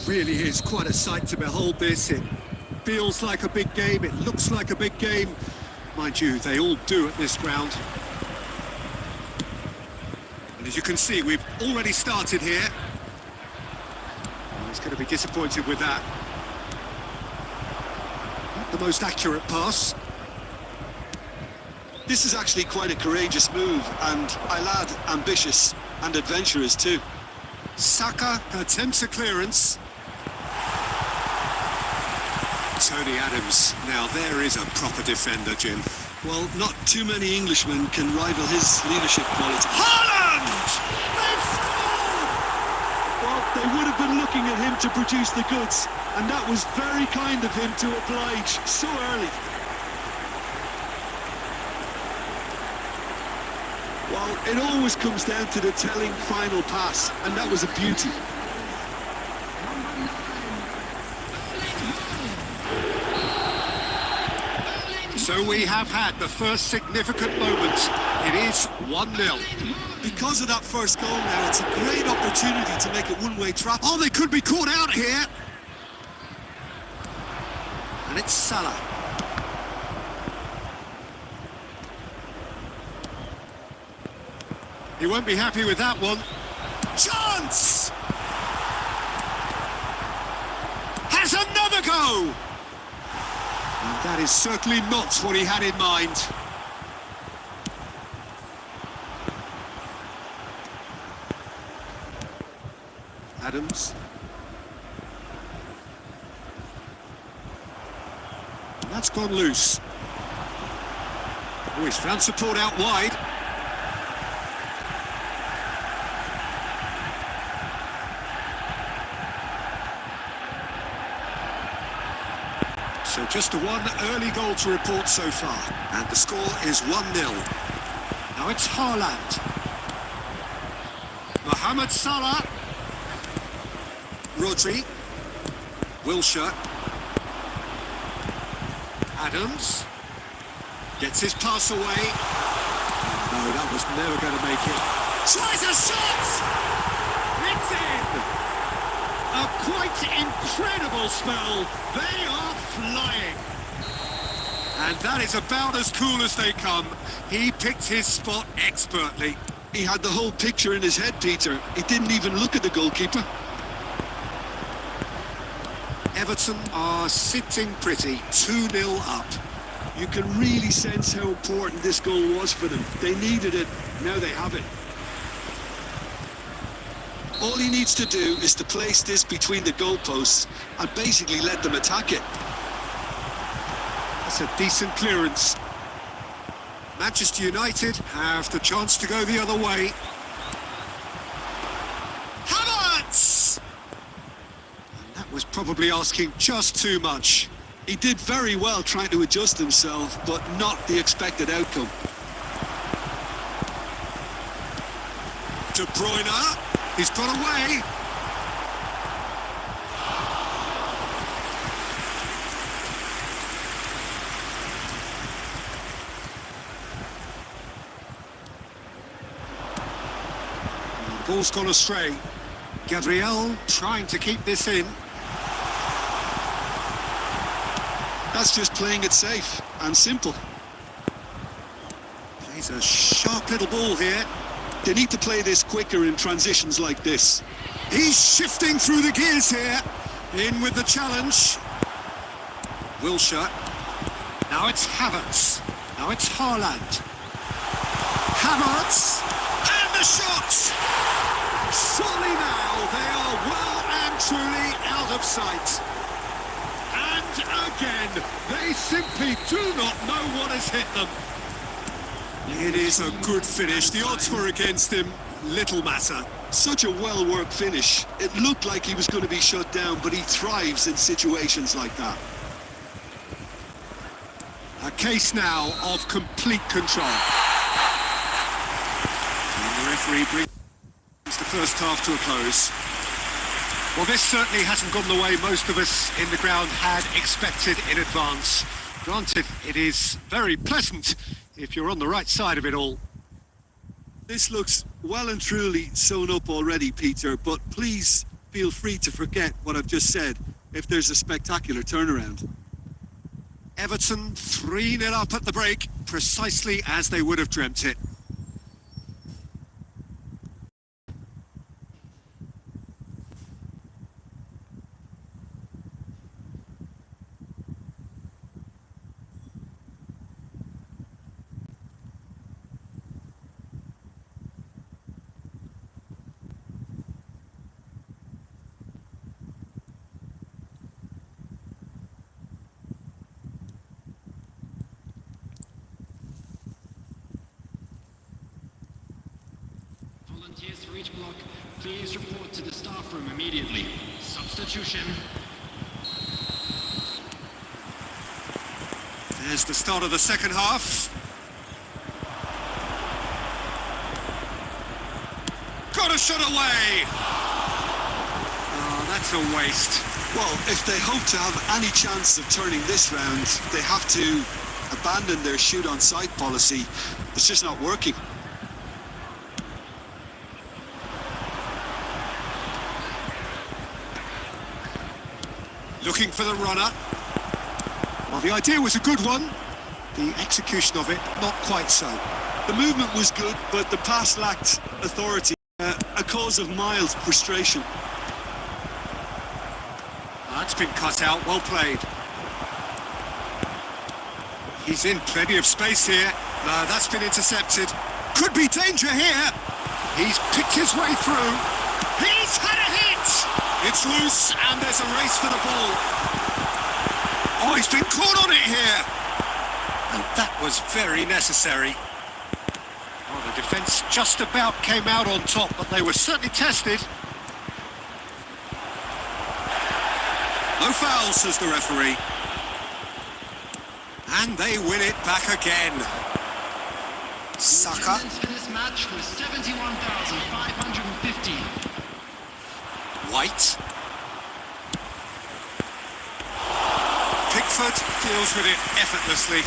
Really is quite a sight to behold this. It feels like a big game. It looks like a big game. Mind you, they all do at this ground. And as you can see, we've already started here. He's going to be disappointed with that. Not the most accurate pass. This is actually quite a courageous move, and I'll add ambitious and adventurous too. Saka attempts a clearance. Tony Adams. Now there is a proper defender, Jim. Well, not too many Englishmen can rival his leadership quality. Haaland! Well, they would have been looking at him to produce the goods, and that was very kind of him to oblige so early. Well, it always comes down to the telling final pass, and that was a beauty. So we have had the first significant moment. It is 1-0. Because of that first goal now, it's a great opportunity to make it one-way traffic. Oh, they could be caught out here. And it's Salah. He won't be happy with that one. Chance! Has another go! And that is certainly not what he had in mind. Adams. And that's gone loose. Oh, he's found support out wide. So just one early goal to report so far. And the score is 1-0. Now it's Haaland. Mohamed Salah. Rodri. Wilshere. Adams. Gets his pass away. No, that was never going to make it. Tries a shot! It's in! A quite incredible spell. They are flying. And that is about as cool as they come. He picked his spot expertly. He had the whole picture in his head, Peter. He didn't even look at the goalkeeper. Everton are sitting pretty, 2-0 up. You can really sense how important this goal was for them. They needed it, now they have it. All he needs to do is to place this between the goalposts and basically let them attack it. That's a decent clearance. Manchester United have the chance to go the other way. Havertz! And that was probably asking just too much. He did very well trying to adjust himself, but not the expected outcome. De Bruyne, he's got away. Ball's gone astray. Gabriel trying to keep this in. That's just playing it safe and simple. Plays a sharp little ball here. They need to play this quicker in transitions like this. He's shifting through the gears here. In with the challenge. Wilshere. Now it's Havertz. Now it's Haaland. Havertz. And the shot! Surely now they are well and truly out of sight. And again, They simply do not know what has hit them. It is a good finish. The odds were against him. Little matter. Such a well-worked finish. It looked like he was going to be shut down, but he thrives in situations like that. A case now of complete control. And the referee brings the first half to a close. Well, this certainly hasn't gone the way most of us in the ground had expected in advance. Granted, it is very pleasant if you're on the right side of it all. This looks well and truly sewn up already, Peter, but please feel free to forget what I've just said if there's a spectacular turnaround. Everton 3-0 up at the break, precisely as they would have dreamt it. Volunteers for each block, please report to the staff room immediately. Substitution. There's the start of the second half. Got a shot away! Oh, that's a waste. Well, if they hope to have any chance of turning this round, they have to abandon their shoot-on-sight policy. It's just not working. Looking for the runner. Well, the idea was a good one. The execution of it, not quite so. The movement was good, but the pass lacked authority, a cause of mild frustration. That's been cut out, well played. He's in plenty of space here. That's been intercepted. Could be danger here. He's picked his way through. He's had a hit! It's loose, and there's a race for the ball. Oh, he's been caught on it here. And that was very necessary. Oh, the defence just about came out on top, but they were certainly tested. No foul, says the referee. And they win it back again. Saka. Attendance for this match was 71,550. White. Pickford deals with it effortlessly.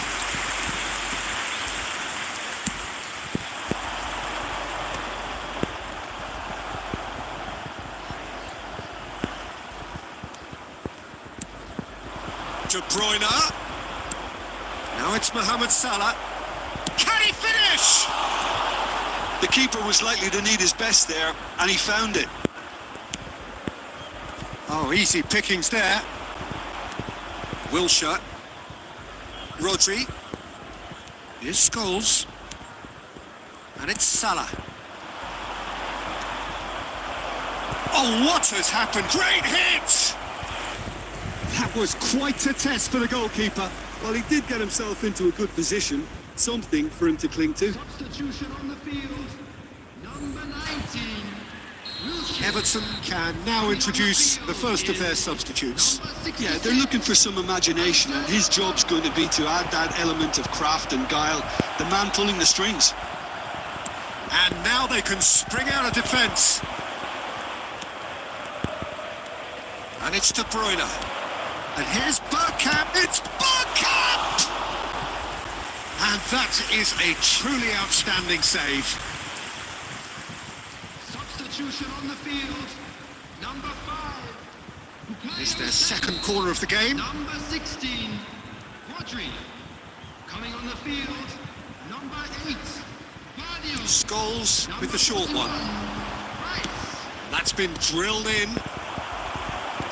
De Bruyne. Now it's Mohamed Salah. Can he finish? The keeper was likely to need his best there, and he found it. Oh, easy pickings there. Wilshere. Rodri. Here's Scholes. And it's Salah. Oh, what has happened? Great hit! That was quite a test for the goalkeeper. Well, he did get himself into a good position, something for him to cling to. Substitution on the field. Number 19. Everton can now introduce the first of their substitutes. Yeah, they're looking for some imagination, and his job's going to be to add that element of craft and guile, the man pulling the strings. And now they can spring out of defence. And it's De Bruyne. And here's Bergkamp. It's Bergkamp! And that is a truly outstanding save. Substitution on the field. Number 5. It's their second corner of the game. Number 16. Rodri. Coming on the field. Number 8. Guardiola. Scholes with the short one. Rice. That's been drilled in.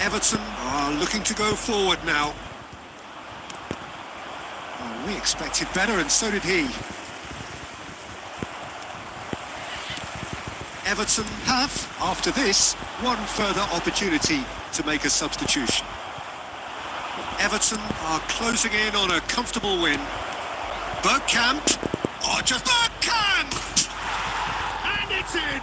Everton are looking to go forward now. Oh, we expected better, and so did he. Everton have, after this, one further opportunity to make a substitution. Everton are closing in on a comfortable win. Bergkamp. Oh, just Bergkamp! And it's in!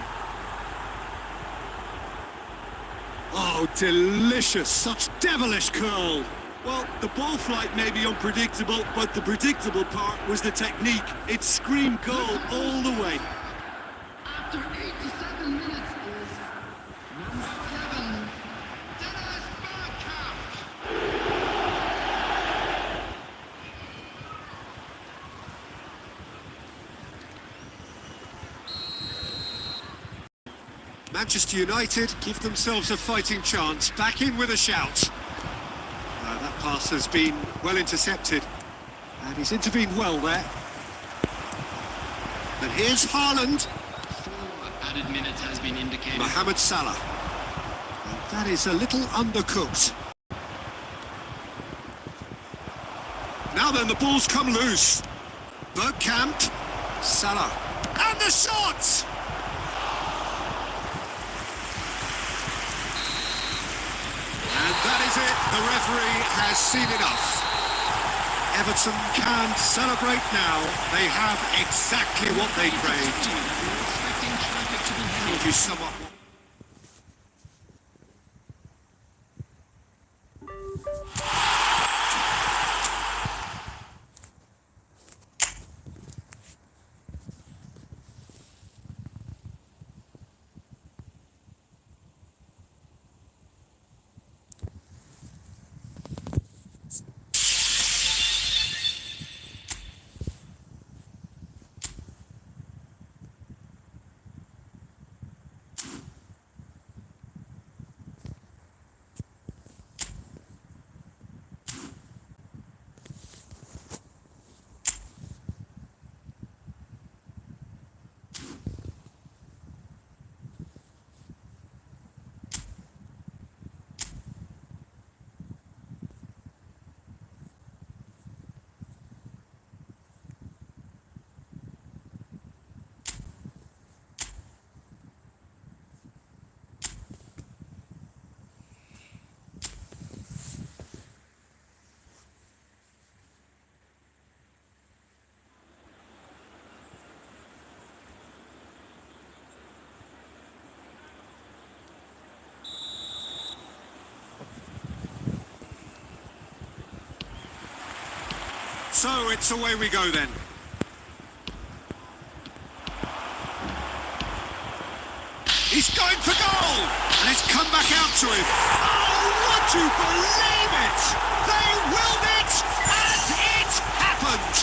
Oh, delicious. Such devilish curl. Well, the ball flight may be unpredictable, but the predictable part was the technique. It screamed goal all the way. After 87 minutes is number 11, Dennis Bergkamp. Manchester United give themselves a fighting chance. Back in with a shout. That pass has been well intercepted. And he's intervened well there. And here's Haaland. 4 added minutes has been indicated. Mohamed Salah. And that is a little undercooked. Now then, the ball's come loose. Bergkamp. Salah. And the shot! And that is it. The referee has seen enough. Everton can celebrate now. They have exactly what they craved. Expecting traffic to be heavy. Told you somewhat. So it's away we go then. He's going for goal! And it's come back out to him. Oh, would you believe it? They willed it, and it happened!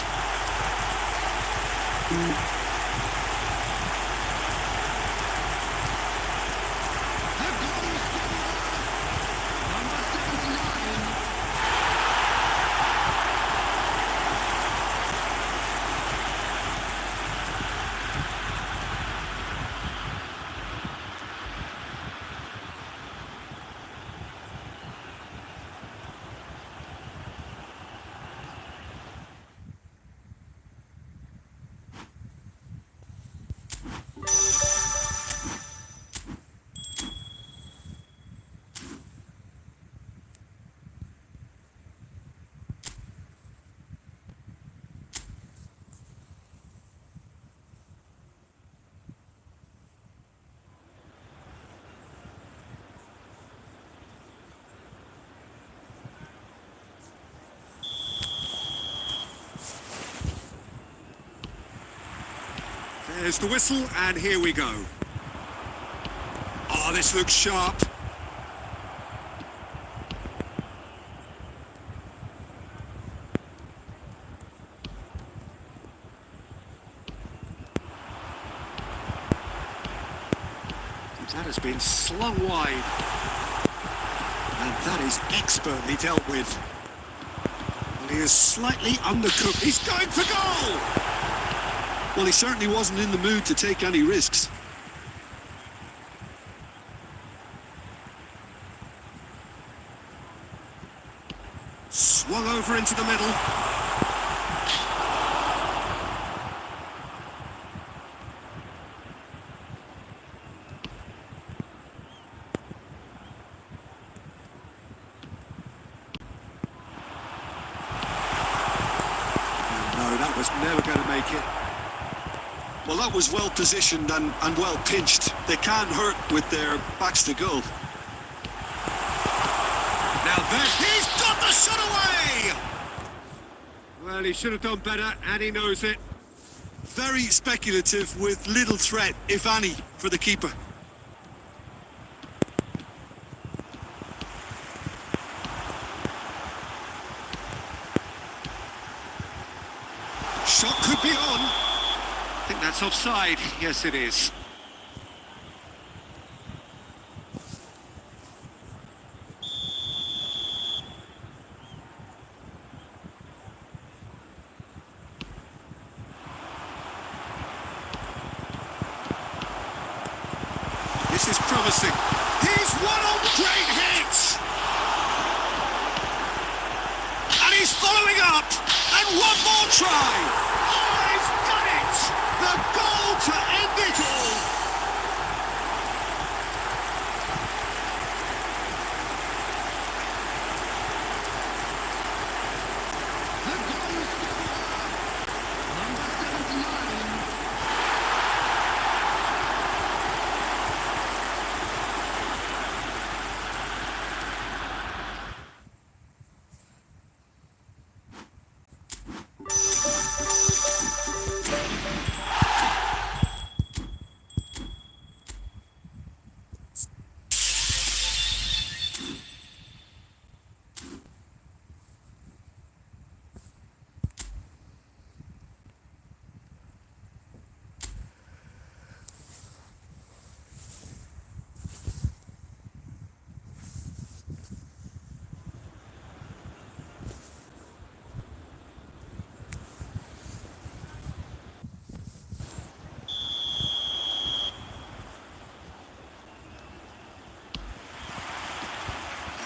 The goal scorer, number 79. There's the whistle, and here we go. Oh, this looks sharp. That has been slung wide. And that is expertly dealt with. Well, he is slightly undercooked. He's going for goal! Well, he certainly wasn't in the mood to take any risks. Swung over into the middle. was never going to make it. Well, that was well positioned and well pinched. They can't hurt with their backs to goal. Now he's got the shot away! Well, he should have done better, and he knows it. Very speculative with little threat, if any, for the keeper. Shot could be on. I think that's offside. Yes, it is. This is promising. He's one on great hits! And he's following up! And one more try! Oh, he's done it! The goal to end it all! The goal scorer, number 79.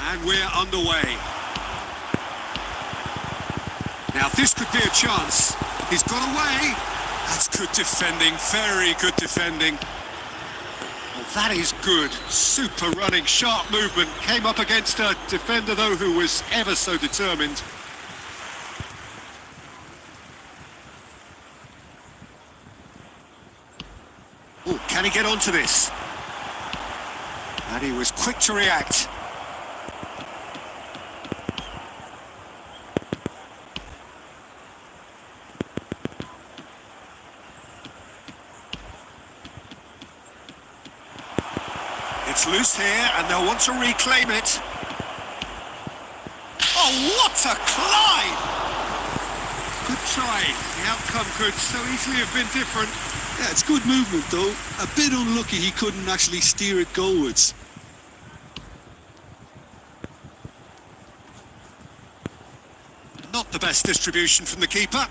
And we're underway. Now this could be a chance. He's got away. That's good defending, very good defending. Well, that is good. Super running, sharp movement. Came up against a defender, though, who was ever so determined. Oh, can he get onto this? And he was quick to react. It's loose here, and they'll want to reclaim it. Oh, what a climb! Good try. The outcome could so easily have been different. Yeah, it's good movement, though. A bit unlucky he couldn't actually steer it goalwards. Not the best distribution from the keeper.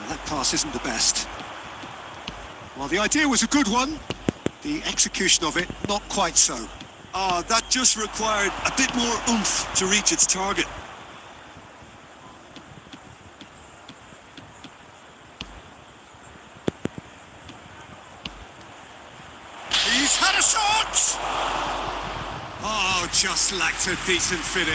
That pass isn't the best. Well, the idea was a good one. The execution of it, not quite so. That just required a bit more oomph to reach its target. He's had a shot! Oh, just lacked a decent finish.